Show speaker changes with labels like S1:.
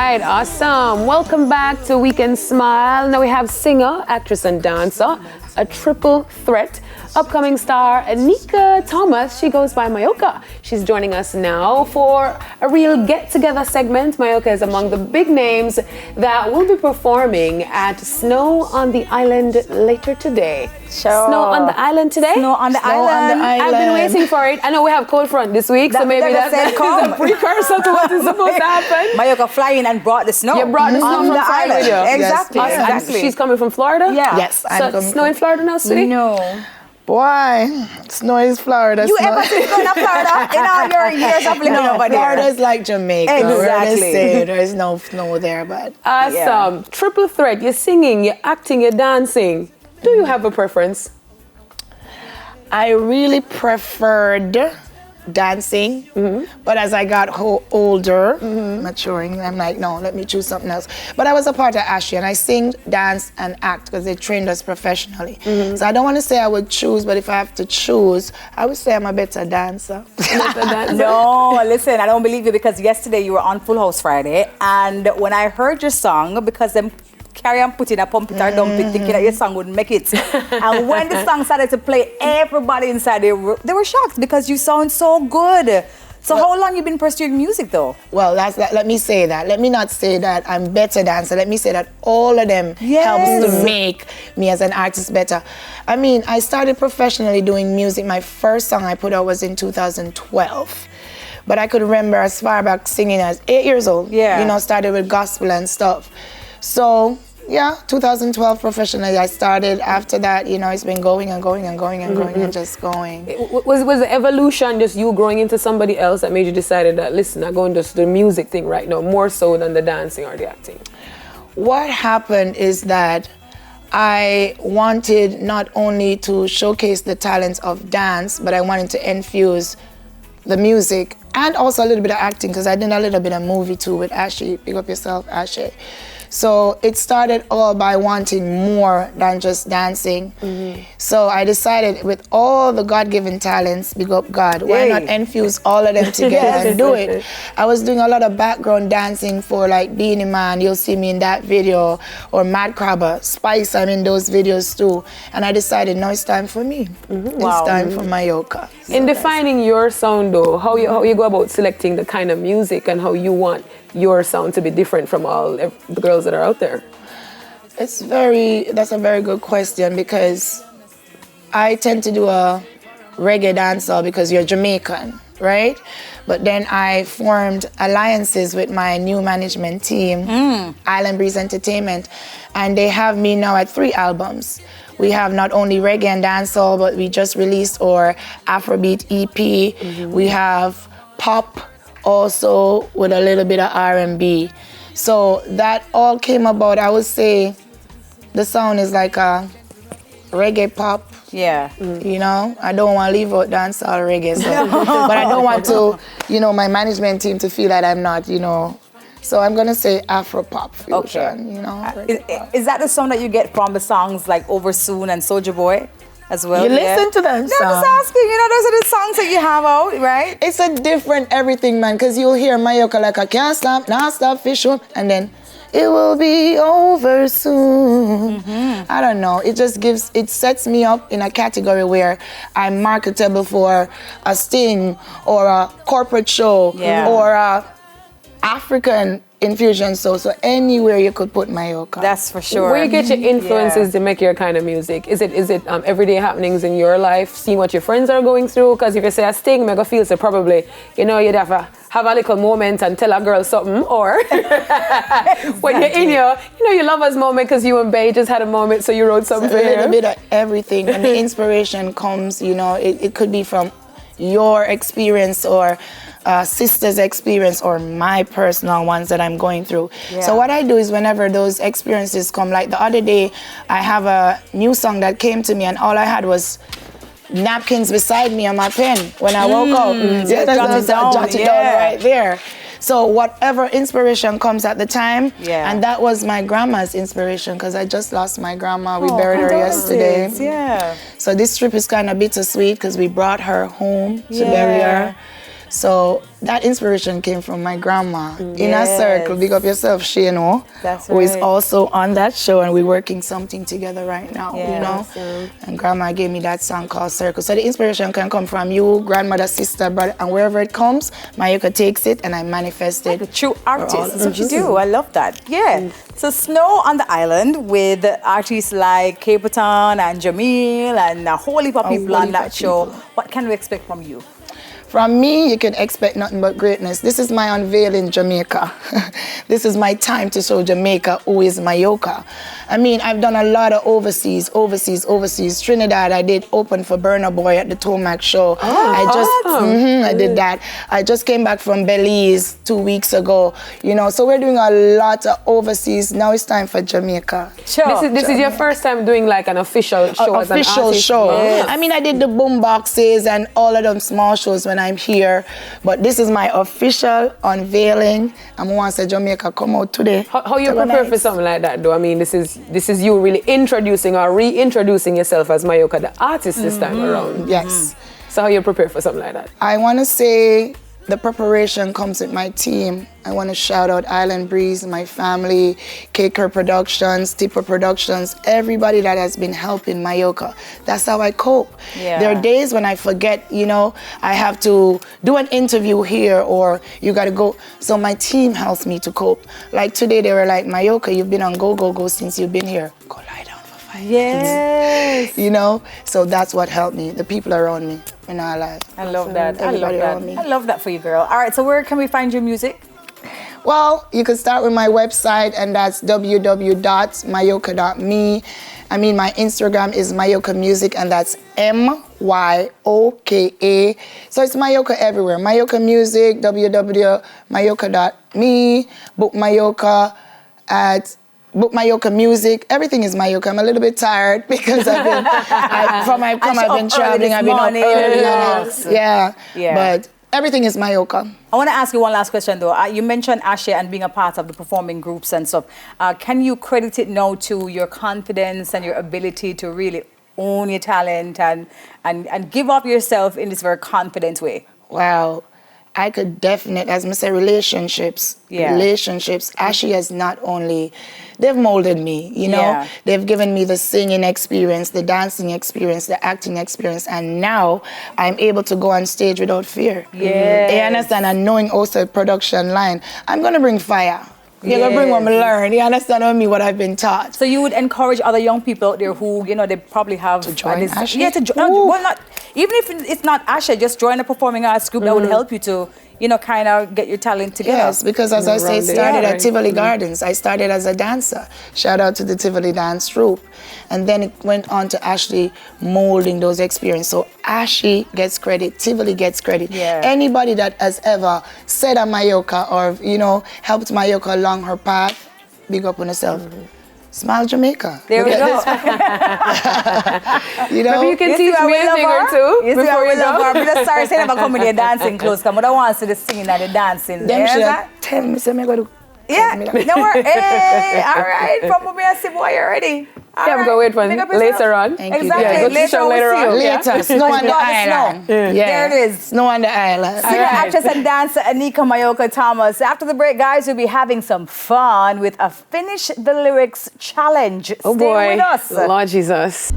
S1: right, awesome. Welcome back to Weekend Smile. Now we have singer, actress, and dancer, a triple threat. Upcoming star Anika Thomas, she goes by Myoka. She's joining us now for a real get-together segment. Myoka is among the big names that will be performing at Snow on the Island later today.
S2: Sure.
S1: Snow on the Island today?
S2: Snow on the island.
S1: I've been waiting for it. I know we have cold front this week, so maybe that's a precursor to what is supposed to happen.
S2: Myoka flying and brought the snow.
S1: You brought the snow
S2: on
S1: from
S2: the
S1: Florida
S2: island.
S1: with you.
S2: Exactly.
S1: Yes,
S2: Exactly.
S1: She's coming from Florida?
S2: Yeah.
S3: Yes,
S1: So snow in Florida now, sweetie?
S2: No.
S3: Boy, snow is Florida.
S2: You
S3: snow.
S2: ever seen snow in Florida in all your years of living over there?
S3: Florida is like Jamaica.
S2: Exactly.
S3: We're gonna say there's no snow there, but
S1: Awesome. Triple threat. You're singing, you're acting, you're dancing. Do you have a preference?
S3: I really preferred dancing. But as I got older, maturing, I'm like, no, let me choose something else. But I was a part of Ashley, and I sing, dance, and act because they trained us professionally. So I don't want to say I would choose, but if I have to choose, I would say I'm a better dancer.
S2: No, listen, I don't believe you because yesterday you were on Full House Friday, and when I heard your song, because them carry on putting a pump it or dump it, thinking that your song would make it. And when the song started to play, everybody inside they were shocked because you sound so good. So how long you been pursuing music though?
S3: Well, let me say that. Let me not say that I'm better dancer. Let me say that all of them helps to make me as an artist better. I mean, I started professionally doing music. My first song I put out was in 2012. But I could remember as far back singing as 8 years old.
S2: Yeah.
S3: You know, started with gospel and stuff. So, yeah, 2012 professionally I started. After that, you know, it's been going and going and going and going and just going.
S1: Was the evolution just you growing into somebody else that made you decided that, listen, I'm going to do the music thing right now, more so than the dancing or the acting?
S3: What happened is that I wanted not only to showcase the talents of dance, but I wanted to infuse the music and also a little bit of acting because I did a little bit of movie too with Ashley. Pick up yourself, Ashley. So it started all by wanting more than just dancing. So I decided with all the God-given talents, big up God, why not infuse all of them together and do it? I was doing a lot of background dancing for like Beanie Man, you'll see me in that video, or Mad Crabber, Spice, I'm in those videos too. And I decided, no, it's time for me. It's time for Myoka. So
S1: in defining your sound though, how you go about selecting the kind of music and how you want your sound to be different from all the girls that are out there?
S3: That's a very good question because I tend to do a reggae dancehall because you're Jamaican, right? But then I formed alliances with my new management team, Island Breeze Entertainment, and they have me now at 3 albums. We have not only reggae and dancehall, but we just released our Afrobeat EP. We have pop also with a little bit of R&B. So that all came about, I would say the sound is like a reggae pop.
S2: Yeah.
S3: You know, I don't want to leave out dancehall reggae, so, but I don't want to, you know, my management team to feel that I'm not, you know. So I'm gonna say Afro pop fusion, you know.
S2: Is that the song that you get from the songs like Over Soon and Soulja Boy as well?
S3: You listen to them songs.
S2: No, I'm just asking, you know, those are the songs that you have out, right?
S3: It's a different everything, man, because you'll hear Myoka like I can't stop, not stop, fish on, and then it will be over soon. I don't know. It just it sets me up in a category where I'm marketable for a Sting or a corporate show or a African infusion so anywhere you could put Myoka.
S2: That's for sure.
S1: Where you get your influences to make your kind of music? Is it everyday happenings in your life, seeing what your friends are going through? Because if you say a Sting, mega feel so probably, you know, you'd have a little moment and tell a girl something, or when you're in your lover's moment because you and Bae just had a moment, so you wrote something.
S3: A little bit of everything, and the inspiration comes, you know, it could be from your experience or sister's experience or my personal ones that I'm going through. So what I do is whenever those experiences come, like the other day, I have a new song that came to me and all I had was napkins beside me on my pen when I woke up. Jot it down right there. So whatever inspiration comes at the time, and that was my grandma's inspiration because I just lost my grandma. We buried her yesterday. So this trip is kind of bittersweet because we brought her home to bury her. So that inspiration came from my grandma. In a
S2: Yes.
S3: circle, big up yourself, Shano,
S2: That's
S3: who is
S2: right.
S3: also on that show, and we're working something together right now,
S2: Yeah.
S3: you know? And grandma gave me that song called Circle. So the inspiration can come from you, grandmother, sister, brother, and wherever it comes, Myoka takes it and I manifest it.
S2: The true artist.
S3: all
S2: That's what you do. I love that. Yeah. So Snow on the Island with artists like Caperton and Jamil and a whole heap of people
S3: whole
S2: on
S3: heap
S2: that
S3: of
S2: show.
S3: people.
S2: What can we expect from you?
S3: From me, you can expect nothing but greatness. This is my unveil in Jamaica. This is my time to show Jamaica who is Myoka. I mean, I've done a lot of overseas. Trinidad, I did open for Burna Boy at the Tomac show. I did that. I just came back from Belize 2 weeks ago. You know, so we're doing a lot of overseas. Now it's time for Jamaica.
S2: Sure.
S1: This is your first time doing like an official show as an
S3: Official
S1: artist?
S3: show.
S1: Yes.
S3: I mean, I did the boom boxes and all of them small shows when I'm here, but this is my official unveiling. I'm once say Jamaica come out today.
S1: How you prepare for something like that though? I mean, this is you really introducing or reintroducing yourself as Myoka, the artist this time around.
S3: Yes.
S1: So how you prepare for something like that?
S3: I want to say the preparation comes with my team. I want to shout out Island Breeze, my family, Caker Productions, Tipper Productions, everybody that has been helping Myoka. That's how I cope.
S2: Yeah.
S3: There are days when I forget, you know, I have to do an interview here or you got to go. So my team helps me to cope. Like today, they were like, Myoka, you've been on Go since you've been here. Go lie down for 5 minutes.
S2: Yes.
S3: You know, so that's what helped me. The people around me when I lie.
S2: I love that. I love
S3: Everybody
S2: that.
S3: around me.
S2: I love that for you, girl. All right, so where can we find your music?
S3: Well, you can start with my website, and that's www.myoka.me. I mean, my Instagram is Myoka Music, and that's MYOKA. So it's Myoka everywhere. Myoka Music, www.myoka.me, book Myoka at Book Myoka Music. Everything is Myoka. I'm a little bit tired because I've been I've been traveling. I've been up early. Yeah. But everything is Myoka.
S2: I want to ask you one last question though. You mentioned Ashe and being a part of the performing groups and stuff. Can you credit it now to your confidence and your ability to really own your talent and give up yourself in this very confident way?
S3: Wow. I could definitely, as I say, relationships. Ashe has not only, they've molded me, you know.
S2: Yeah.
S3: They've given me the singing experience, the dancing experience, the acting experience, and now I'm able to go on stage without fear.
S2: Yes.
S3: You understand? And knowing also production line, I'm going to bring fire. You're going to bring what I learn. You understand what I've been taught.
S2: So you would encourage other young people out there who, you know, they probably have
S3: To join Ashe?
S2: Yeah, to join. Well, not even if it's not Ashe, just join a performing arts group that would help you to, you know, kind of get your talent together.
S3: Yes, because as I say, it started at Tivoli
S1: Mm-hmm.
S3: Gardens. I started as a dancer. Shout out to the Tivoli Dance Troupe. And then it went on to Ashley molding those experiences. So Ashley gets credit, Tivoli gets credit.
S2: Yeah.
S3: Anybody that has ever said a Myoka or, you know, helped Myoka along her path, big up on herself. Smile Jamaica.
S2: There we go.
S3: You know?
S1: Maybe you can teach me a thing or two
S2: You see
S1: before
S2: how we
S1: you
S2: love
S1: go.
S2: her. I'm just sorry saying about coming there dancing close. Come, but I want to see the singing and the dancing.
S3: Them
S2: Yes,
S3: should
S2: sir?
S3: tell me, say me go do.
S2: Yeah, no worries. Hey, all right. From me, I see boy, you ready? All
S1: Yeah, I'm going to wait for
S2: Big up yourself.
S1: later on.
S3: Thank you.
S2: Exactly.
S1: Yeah, go to the show later
S2: we'll
S1: on.
S2: see you.
S3: Later, snow on the
S2: Got the
S3: island.
S2: snow.
S3: Yeah.
S2: There it is.
S3: Snow on the island.
S2: Singer, actress, and dancer Anika Myoka Thomas. After the break, guys, we'll be having some fun with a Finish the Lyrics challenge.
S1: Oh
S2: Stay
S1: boy.
S2: with us.
S1: Lord Jesus.